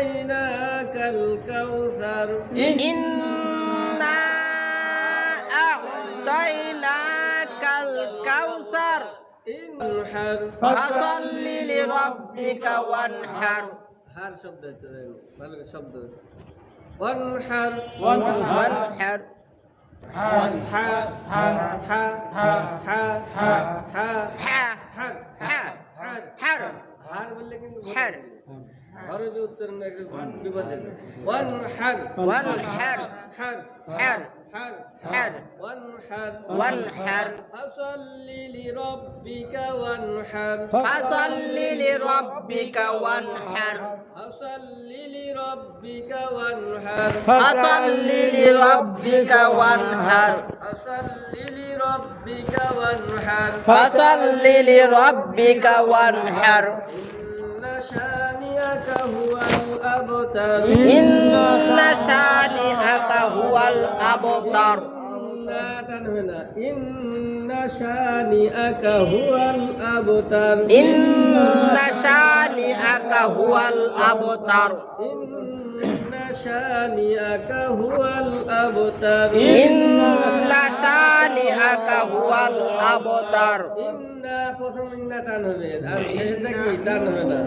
আ'তাইনাকাল কাউসার ইন্না আ'তাইনাকাল কাউসার ইনহার ফাসাল্লি লিরাব্বিকা ওয়ানহার হার শব্দ ভালো শব্দ ওয়ানহার ওয়ানহার হা হা হা হা হা হা হা হার হা হার হার হার বললে কিন্তু হার হরফে উচ্চারণ একটা বিপদ আছে ওয়ানহার ওয়ানহার হার হার হার হার ওয়ানহার ওয়ানহার ফাসাল্লি লিরাব্বিকা ওয়ানহার ফাসাল্লি লিরাব্বিকা ওয়ানহার ফাসাল্লি লিরাব্বিকা ওয়ানহার ফাসাল্লি লিরাব্বিকা ওয়ানহার ফাসাল্লি লিরাব্বিকা ওয়ানহার ফাসাল্লি লিরাব্বিকা ওয়ানহার ইন্না শানিআকা হুয়াল আবতার ইন্না ইন্না শানিআকা শানিআকা হুয়াল আবতার হুয়াল আবতার ইন্না শানিআকা হুয়াল আবতার ইন্না শানিআকা হুয়াল আবতার ইন্না শানিআকা হুয়াল আবতার ইন্না প্রথম ইন্না টান হবে আর শেষে কি টান হবে না